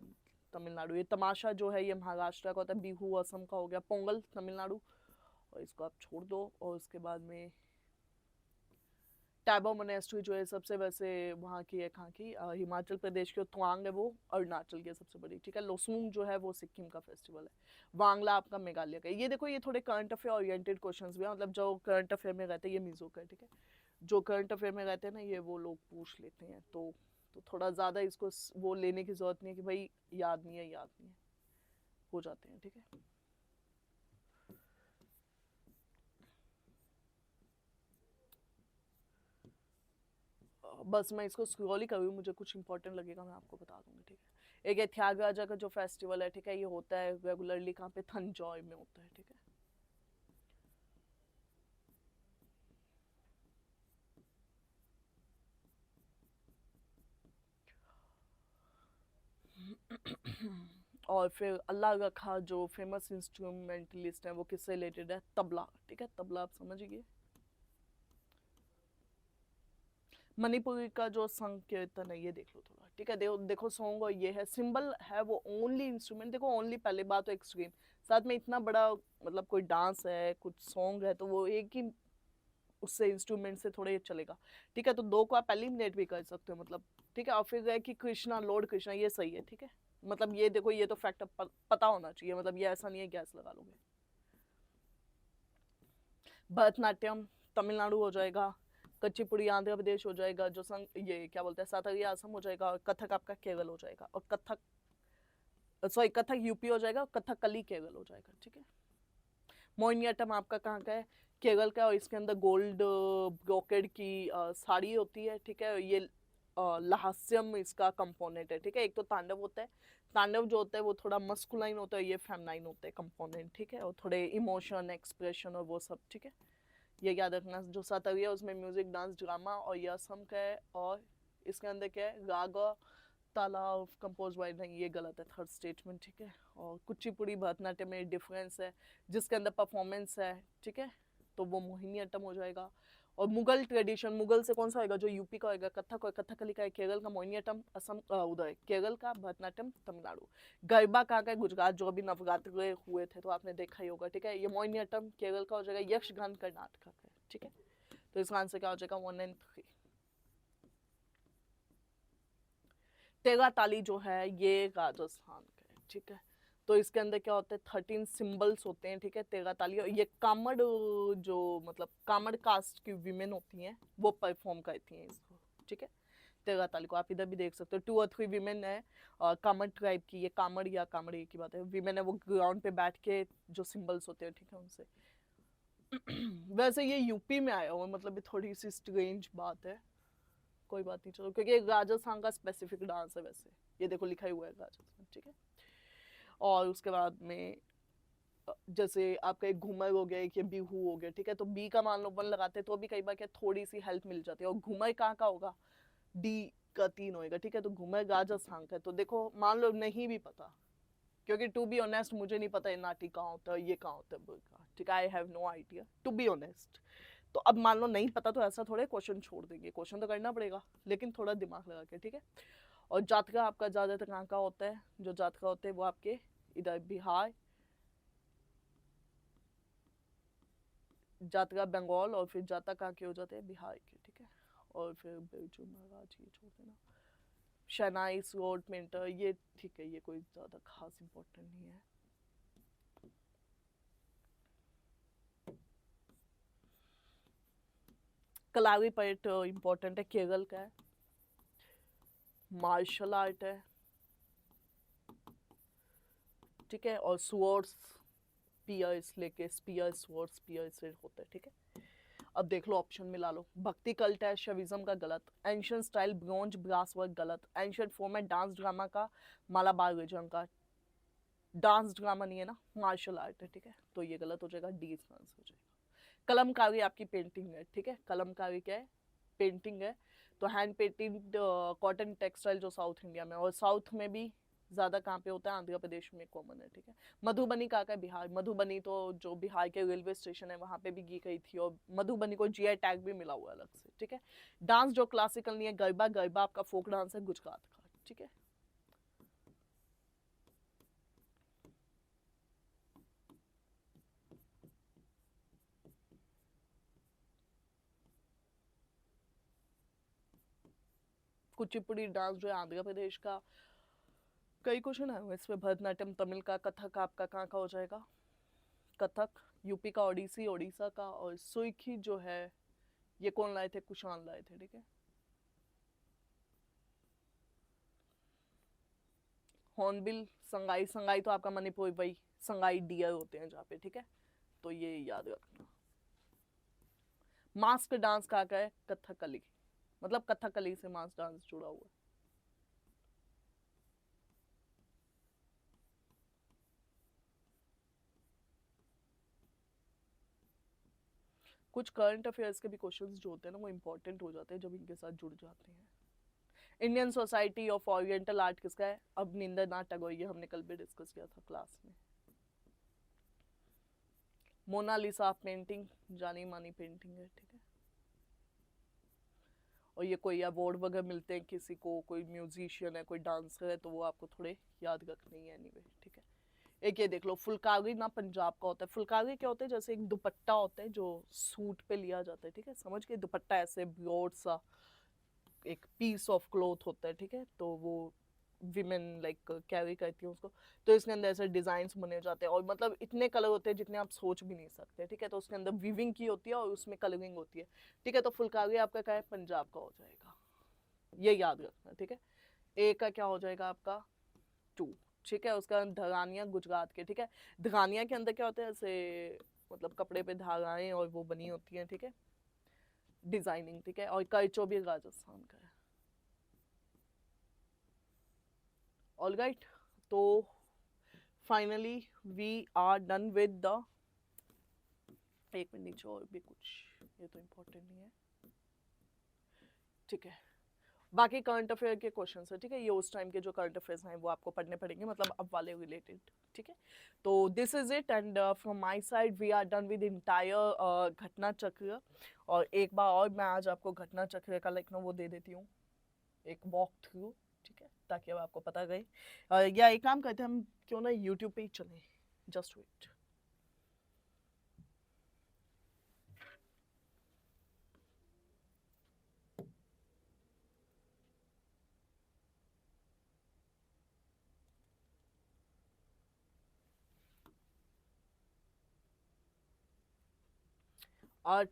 तमिलनाडु। ये तमाशा जो है ये महाराष्ट्र का होता है। बिहू असम का हो गया। पोंगल तमिलनाडु, और इसको आप छोड़ दो। और उसके बाद में टैबो मोनेस्ट्री जो है सबसे वैसे वहाँ की है, कहाँ की, हिमाचल प्रदेश की। त्वांग है वो अरुणाचल की है सबसे बड़ी, ठीक है। लोसूंग जो है वो सिक्किम का फेस्टिवल है। वांगला आपका मेघालय का। ये देखो, ये थोड़े करंट अफेयर ओरिएंटेड क्वेश्चंस भी हैं, मतलब जो करंट अफेयर में रहते हैं, ये मीजो का, ठीक है। जो करंट अफेयर में रहते हैं ना, ये वो लोग पूछ लेते हैं, तो थोड़ा ज़्यादा इसको वो लेने की ज़रूरत नहीं है कि भाई याद नहीं है, याद नहीं है, हो जाते हैं, ठीक है। बस मैं इसको स्क्रॉल ही करूँ, मुझे कुछ इंपॉर्टेंट लगेगा मैं आपको बता दूंगी, ठीक है। एक है त्यागराजा का जो फेस्टिवल है, ठीक है। ये होता है रेगुलरली कहाँ पे, थंजौर में होता है, ठीक है। और फिर अल्लाह रखा जो फेमस इंस्ट्रूमेंटलिस्ट है, वो किससे रिलेटेड है, तबला, ठीक है। तबला आप समझिए। मणिपुरी का जो संकीर्तन है, ये देख लो थोड़ा, ठीक है। देखो देखो, सॉन्ग और ये है, सिंबल है वो ओनली इंस्ट्रूमेंट। देखो ओनली पहले बात तो एक्सट्रीम, साथ में इतना बड़ा मतलब कोई डांस है, कुछ सॉन्ग है, तो वो एक ही उससे इंस्ट्रूमेंट से थोड़े चलेगा, ठीक है। तो दो को आप एलिमिनेट भी कर सकते हो, मतलब, ठीक है। और फिर है कि कृष्णा, लॉर्ड कृष्णा, ये सही है, ठीक है। मतलब ये देखो, ये तो फैक्ट पता होना चाहिए, मतलब ये ऐसा नहीं है गैस लगा लोगे। भरतनाट्यम तमिलनाडु हो जाएगा। कच्चीपुड़ी आंध्र प्रदेश हो जाएगा। जो संग ये क्या बोलते हैं, सातरिया असम हो जाएगा। और कथक आपका केरल हो जाएगा। और कथक यूपी हो जाएगा। और कथकली केरल हो जाएगा, ठीक है। मोहिनीअट्टम आपका कहाँ का है, केरल का। और इसके अंदर गोल्ड ब्रोकेड की साड़ी होती है, ठीक है। ये लास्यम इसका कंपोनेंट है, ठीक है। एक तो तांडव होता है, तांडव जो होता है वो थोड़ा मस्कुलाइन होता है, ये फेमनाइन होता है कंपोनेंट, ठीक है। और थोड़े इमोशन, एक्सप्रेशन और वो सब, ठीक है। ये याद रखना। जो सातविया उसमें म्यूजिक, डांस, ड्रामा। और ये असम का है। और इसके अंदर क्या है, राग तालाव कंपोज बाय, नहीं ये गलत है, थर्ड स्टेटमेंट, ठीक है। और कुचिपुड़ी भरतनाट्यम में डिफरेंस है, जिसके अंदर परफॉर्मेंस है, ठीक है। तो वो मोहिनीअट्टम हो जाएगा। और मुगल ट्रेडिशन, मुगल से कौन सा होगा, जो यूपी का होगा कथक, और कथकली का है केरल का। मोहिनीअट्टम असम, उधर केरल का। भरतनाट्यम तमिलनाडु। गरबा कहाँ का है, गुजरात। जो अभी नवरात्र हुए थे तो आपने देखा ही होगा, ठीक है। ये मोहिनीअट्टम केरल का हो जाएगा। यक्षगान कर्नाटक का है, ठीक है। तो इसका आंसर क्या हो जाएगा, 1 और 3। तेगा ताली जो है ये राजस्थान का है, ठीक है। तो इसके अंदर क्या होता है, 13 सिंबल्स होते हैं, ठीक है। तेगा ताली, और ये कामड़, जो मतलब कामड़ कास्ट की वीमेन होती हैं, वो परफॉर्म करती हैं इसको, ठीक है। तेगा ताली को आप इधर भी देख सकते हो। 2 और 3 वीमेन है कामड़ ट्राइब की। ये कामड़ या कामड़ी की बात है, वीमेन है, वो ग्राउंड पे बैठ के जो सिंबल्स होते हैं, ठीक है, उनसे। वैसे ये यूपी में आया हुआ, मतलब ये थोड़ी सी स्ट्रेंज बात है, कोई बात नहीं, चलो, क्योंकि राजस्थान का स्पेसिफिक डांस है वैसे। ये देखो लिखा ही हुआ है राजस्थान, ठीक है। और उसके बाद में जैसे आपका एक घूमर हो गया, एक ये बिहू हो गया, ठीक है। तो बी का मान लो 1 लगाते तो भी कई बार क्या थोड़ी सी हेल्प मिल जाती है। और घूमर कहाँ का होगा, डी का 3 होएगा, ठीक है। तो घूमर राजस्थान का है। तो देखो मान लो नहीं भी पता, क्योंकि टू बी ऑनेस्ट मुझे नहीं पता ये नाटी कहाँ होता है, ये कहाँ होता है, ठीक है। I have no idea, to be honest. तो अब मान लो नहीं पता, तो ऐसा थोड़े क्वेश्चन छोड़ देंगे, क्वेश्चन तो करना पड़ेगा, लेकिन थोड़ा दिमाग लगा के, ठीक है। और जातका आपका ज़्यादातर कहाँ का होता है, जो जातका होते हैं वो आपके इधर बिहार, जातका बंगाल, और फिर जाता कहाँ के हो जाते हैं, बिहार के, ठीक है। और फिर बिरजू महाराज ये छोड़ देना। शनाई, रोड पेंटर, ये ठीक है, ये कोई ज़्यादा खास इंपॉर्टेंट नहीं है। कलावी परेड इंपॉर्टेंट है, केरल का है। मार्शल आर्ट है, ठीक है। और स्वर्ड्स, स्पीयर्स लेके, स्पीयर स्वॉर्ड स्पीयर से होता है, ठीक है। अब देख लो ऑप्शन मिला लो, भक्ति कल्ट है शविज्म का गलत, ancient style bronze brass work गलत, एंशियंट फॉर्मेट डांस ड्रामा का मालाबार रीजन का, डांस ड्रामा नहीं है ना, मार्शल आर्ट है, ठीक है, तो ये गलत हो जाएगा, डी इसका आंसर हो जाएगा। कलमकारी आपकी पेंटिंग है, ठीक है, कलमकारी क्या है, पेंटिंग है, तो हैंड पेंटेड कॉटन टेक्सटाइल जो साउथ इंडिया में, और साउथ में भी ज़्यादा कहाँ पे होता है, आंध्र प्रदेश में कॉमन है, ठीक है। मधुबनी कहाँ का है, बिहार, मधुबनी तो जो बिहार के रेलवे स्टेशन है वहाँ पे भी की गई थी, और मधुबनी को जीआई टैग भी मिला हुआ है अलग से, ठीक है। डांस जो क्लासिकल नहीं है, गरबा, गरबा आपका फोक डांस है गुजरात का, ठीक है। कुचिपुड़ी डांस जो है आंध्र प्रदेश का, कई क्वेश्चन है इसमें, भरतनाट्यम तमिल का, कथक आपका कहाँ का हो जाएगा, कथक यूपी का, ओडिसी ओडिशा का, और सुइखी जो है ये कौन लाए थे, कुशान लाए थे, ठीक है। हॉर्नबिल, संगाई, संगाई तो आपका मणिपुर, वही संगाई डियर होते हैं जहाँ पे, ठीक है, तो ये याद रखना। मास्क डांस कहाँ का है, कथकली, मतलब कथकली से मास्क डांस जुड़ा हुआ है। कुछ करंट अफेयर्स के भी क्वेश्चंस जो होते हैं ना वो इंपॉर्टेंट हो जाते हैं जब इनके साथ जुड़ जाते हैं। Indian society of oriental art किसका है, अवनिंद्रनाथ टैगोर, ये हमने कल भी डिस्कस किया था क्लास में। मोनालिसा पेंटिंग जानी मानी पेंटिंग है, ठीक है, और ये कोई अवार्ड वगैरह मिलते हैं किसी को, कोई म्यूजिशियन है, कोई डांसर है, तो वो आपको थोड़े याद रखने ही है एनीवे, ठीक है। एक ये देख लो, फुलकारी ना पंजाब का होता है, फुलकारी क्या होता है, जैसे एक दुपट्टा होता है जो सूट पे लिया जाता है, ठीक है, समझ के, दुपट्टा ऐसे ब्रॉड सा एक पीस ऑफ क्लॉथ होता है, ठीक है, तो वो विमेन लाइक कैरी करती हैं उसको, तो इसके अंदर ऐसे डिजाइन बने जाते हैं, और मतलब इतने कलर होते हैं जितने आप सोच भी नहीं सकते, ठीक है, तो उसके अंदर वीविंग की होती है और उसमें कलरिंग होती है, ठीक है, तो फुलकारी आपका क्या है, पंजाब का हो जाएगा, ये याद रखना, ठीक है। ए का क्या हो जाएगा आपका, टू, ठीक है, उसका धगानिया गुजरात के, ठीक है, धगानिया के अंदर क्या होता है, ऐसे मतलब कपड़े पे धागाएं और वो बनी होती हैं, ठीक है, डिजाइनिंग, ठीक है, और करचो भी राजस्थान का है। ऑल राइट, तो finally we are done with the, एक मिनट नीचे और भी कुछ, ये तो इम्पोर्टेंट नहीं है, ठीक है, बाकी करंट अफेयर के क्वेश्चंस है, ठीक है, ये उस टाइम के जो करंट अफेयर्स हैं वो आपको पढ़ने पड़ेंगे, मतलब अब वाले रिलेटेड, ठीक है। तो this is it, and from my side we are done with entire Ghatna Chakra, और एक बार और मैं आज आपको घटना चक्र का लाइक ना वो दे देती हूँ, एक वॉक थ्रू, ठीक है, ताकि अब आपको पता गए, या एक काम करते हैं हम, क्यों ना यूट्यूब पे ही चलें, जस्ट वेट।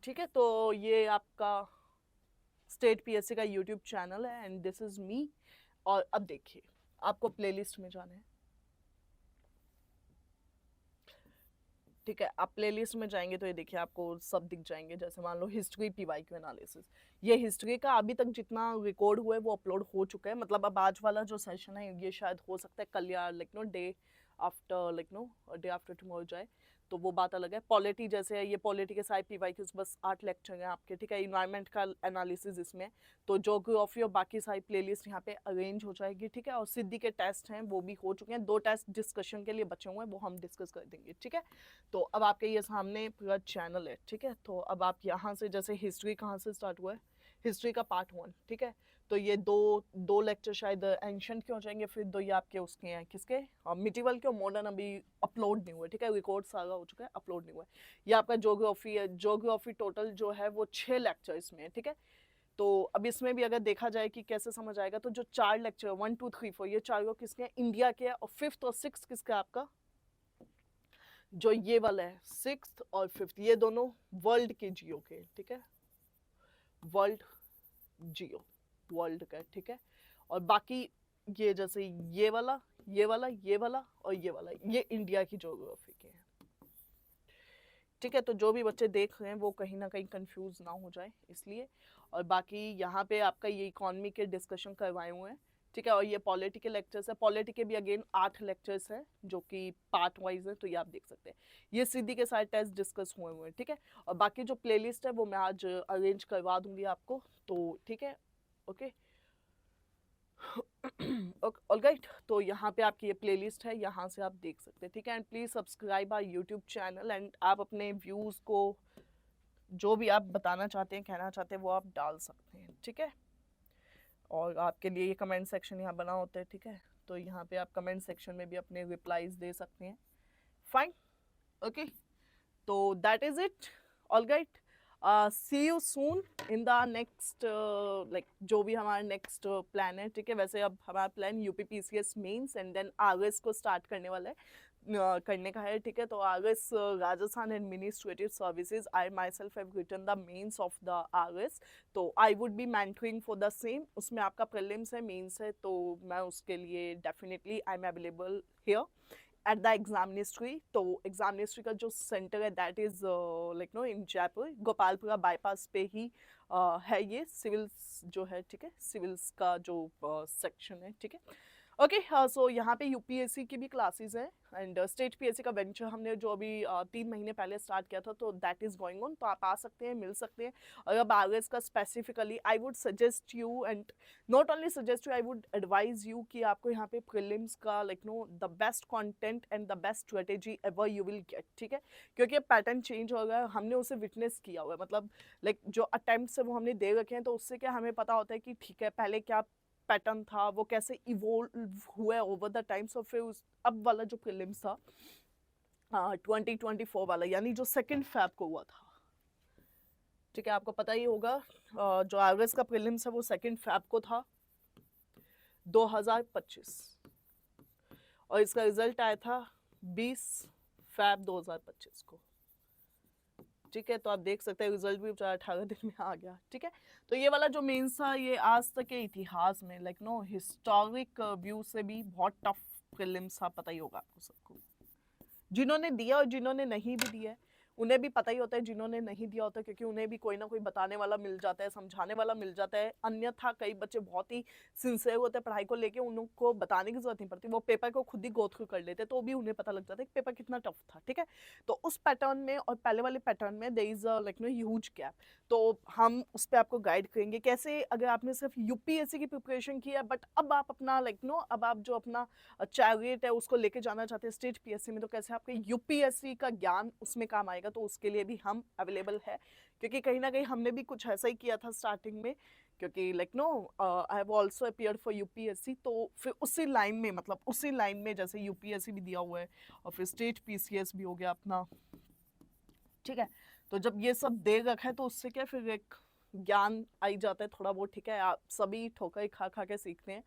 ठीक है, तो ये आपका स्टेट पीएससी का यूट्यूब चैनल है, एंड दिस इज मी, और अब देखिए आपको प्लेलिस्ट में जाना है, ठीक है, आप प्लेलिस्ट में जाएंगे तो ये देखिए आपको सब दिख जाएंगे, जैसे मान लो हिस्ट्री पीवाईक्यू एनालिसिस, ये हिस्ट्री का अभी तक जितना रिकॉर्ड हुआ है वो अपलोड हो चुका है, मतलब अब आज वाला जो सेशन है ये शायद हो सकता है कल या like no day after, like no day after tomorrow जाए, तो वो बात अलग है। पॉलिटी जैसे है, ये पॉलिटी के सारे पीवाईक्यूज बस 8 लेक्चर हैं आपके, ठीक है, इन्वायरमेंट का एनालिसिस इसमें, तो ज्योग्राफी और बाकी सारी प्लेलिस्ट यहाँ पे अरेंज हो जाएगी, ठीक है, और सिद्धि के टेस्ट हैं वो भी हो चुके हैं, 2 टेस्ट डिस्कशन के लिए बचे हुए हैं, वो हम डिस्कस कर देंगे, ठीक है। तो अब आपके ये सामने पूरा चैनल है, ठीक है, तो अब आप यहाँ से, जैसे हिस्ट्री कहाँ से स्टार्ट हुआ है, हिस्ट्री का पार्ट 1, ठीक है, तो ये दो लेक्चर शायद एंशंट के हो जाएंगे, फिर 2 ये आपके उसके हैं, किसके, मिडिवल के, और मॉडर्न अभी अपलोड नहीं हुआ, ठीक है, रिकॉर्ड सारा हो चुका है, अपलोड नहीं हुआ है। ये आपका ज्योग्राफी है, ज्योग्राफी टोटल जो है वो 6 लेक्चर इसमें है, ठीक है। तो अब इसमें भी अगर देखा जाए कि कैसे समझ आएगा, तो जो 4 लेक्चर 1 2 3 4 ये चारों किसके हैं, इंडिया के हैं, और 5th और 6th किसका आपका, जो ये वाला है 6th और 5th, ये दोनों वर्ल्ड के जियो के, ठीक है, वर्ल्ड जियो, वर्ल्ड का, ठीक है, और बाकी ये जैसे ये वाला, ये वाला, ये वाला और ये वाला, ये इंडिया की ज्योग्राफी के हैं। ठीक है, तो जो भी बच्चे देख रहे हैं वो कहीं ना कहीं कंफ्यूज ना हो जाए इसलिए। और बाकी यहाँ पे आपका ये इकोनॉमी के डिस्कशन करवाए हुए हैं, ठीक है। और ये पॉलिटिकल लेक्चर्स है, पॉलिटी के भी अगेन 8 लेक्चर्स हैं जो कि पार्ट वाइज है, तो ये आप देख सकते हैं। ये सीधी के साथ टेस्ट डिस्कस हुए हुए हैं, ठीक है। और बाकी जो प्लेलिस्ट है वो मैं आज अरेंज करवा दूंगी आपको, तो ठीक है, ओके। ऑलराइट, तो यहाँ पे आपकी ये प्लेलिस्ट है, यहाँ से आप देख सकते हैं, ठीक है। And please subscribe our YouTube channel, and आप अपने व्यूज को जो भी आप बताना चाहते हैं, कहना चाहते हैं, वो आप डाल सकते हैं, ठीक है। और आपके लिए ये कमेंट सेक्शन यहाँ बना होता है, ठीक है। तो यहाँ पे आप कमेंट सेक्शन में भी अपने रिप्लाईज दे सकते हैं, फाइन, ओके। तो that is it, alright. See you soon in the next, like जो भी हमारा नेक्स्ट प्लान है, ठीक है। वैसे अब हमारा plan UPPCS mains and then RS को स्टार्ट करने वाला है, करने का है, ठीक है। तो RS Rajasthan administrative services, I myself have written the mains of the RS, तो I would be mentoring for the same. उसमें आपका प्रीलिम्स है, मेंस है, तो मैं उसके लिए definitely I am available here at the examinestry. तो एग्जामिनेस्ट्री का जो सेंटर है that is like no in Jaipur, Gopalpura bypass पे ही है ये सिविल्स जो है, ठीक है। सिविल्स का जो सेक्शन है, ठीक है, ओके। सो यहाँ पे यूपीएससी की भी क्लासेस हैं, एंड स्टेट पीएससी का वेंचर हमने जो अभी 3 महीने पहले स्टार्ट किया था, तो दैट इज गोइंग ऑन, तो आप आ सकते हैं, मिल सकते हैं। और अब आरएस का specifically I would suggest you, and not only suggest you, I would advise you कि आपको यहाँ पे प्रीलिम्स का like know the best content and the best strategy ever you will get, ठीक है। क्योंकि पैटर्न चेंज हो गया, हमने उसे विटनेस किया हुआ है, मतलब लाइक जो अटेम्प्ट्स है वो हमने दे रखे हैं, तो उससे क्या हमें पता होता है कि ठीक है पहले क्या पैटर्न था, वो कैसे इवोल्व हुआ ओवर द टाइम्स। और फिर उस अब वाला जो प्रीलिम्स था 2024 वाला, यानी जो 2 फेब को हुआ था, ठीक है, आपको पता ही होगा। जो आरएस का प्रीलिम्स है वो 2 फेब को था 2025, और इसका रिजल्ट आया था 20 फेब 2025 को, ठीक है। तो आप देख सकते हैं रिजल्ट भी 18 दिन में आ गया, ठीक है। तो ये वाला जो मेंस था, ये आज तक के इतिहास में लाइक नो हिस्टोरिक व्यू से भी बहुत टफ प्रीलिम्स था, पता ही होगा आपको सबको। जिन्होंने दिया और जिन्होंने नहीं भी दिया है उन्हें भी पता ही होता है, जिन्होंने नहीं दिया होता, क्योंकि उन्हें भी कोई ना कोई बताने वाला मिल जाता है, समझाने वाला मिल जाता है। अन्यथा कई बच्चे बहुत ही सिंसियर होते हैं पढ़ाई को लेके, उनको बताने की जरूरत नहीं पड़ती, वो पेपर को खुद ही गो थ्रू कर लेते, तो भी उन्हें पता लग जाता है कि पेपर कितना टफ था, ठीक है। तो उस पैटर्न में और पहले वाले पैटर्न में there is like no huge gap, तो हम उस पर आपको गाइड करेंगे कैसे। अगर आपने सिर्फ यूपीएससी की प्रिपरेशन की है, बट अब आप अपना लाइक नो अब आप जो अपना चैरियट है उसको लेके जाना चाहते हैं स्टेट पीएससी में, तो कैसे आपके यूपीएससी का ज्ञान उसमें काम आएगा, तो उसके लिए भी हम अवेलेबल है। क्योंकि कहीं ना कहीं हमने भी कुछ ऐसा ही किया था स्टार्टिंग में, क्योंकि like no I have also appeared for UPSC, तो फिर उसी लाइन में, मतलब उसी लाइन में जैसे यूपीएससी भी दिया हुआ है और फिर स्टेट पीसीएस भी हो गया अपना, ठीक है। तो जब ये सब दे रखा है तो उससे क्या फिर एक ज्ञान आई जाता है थोड़ा बहुत, ठीक है। आप सभी ठोकर खा खा के सीखते हैं,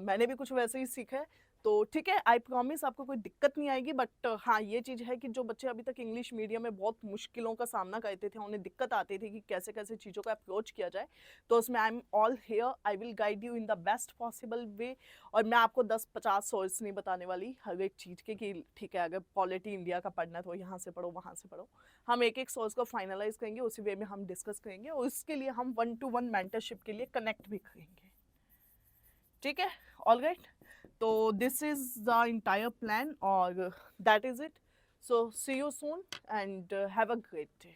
मैंने भी कुछ वैसे ही सीखा है, तो ठीक है। आई प्रॉमिस आपको कोई दिक्कत नहीं आएगी, बट हाँ ये चीज़ है कि जो बच्चे अभी तक इंग्लिश मीडियम में बहुत मुश्किलों का सामना करते थे, उन्हें दिक्कत आती थी कि कैसे कैसे चीज़ों का अप्रोच किया जाए, तो उसमें I am all here, I will guide you in the best possible way. और मैं आपको 10-50 सोर्स नहीं बताने वाली हर एक चीज़ के कि ठीक है अगर पॉलिटी इंडिया का पढ़ना है तो यहाँ से पढ़ो वहाँ से पढ़ो। हम एक एक सोर्स को फाइनलाइज करेंगे, उसी वे में हम डिस्कस करेंगे, और उसके लिए हम 1-to-1 मेंटरशिप के लिए कनेक्ट भी करेंगे, ठीक है, ऑलराइट। तो this is the entire plan और that is it. So see you soon and have a great day.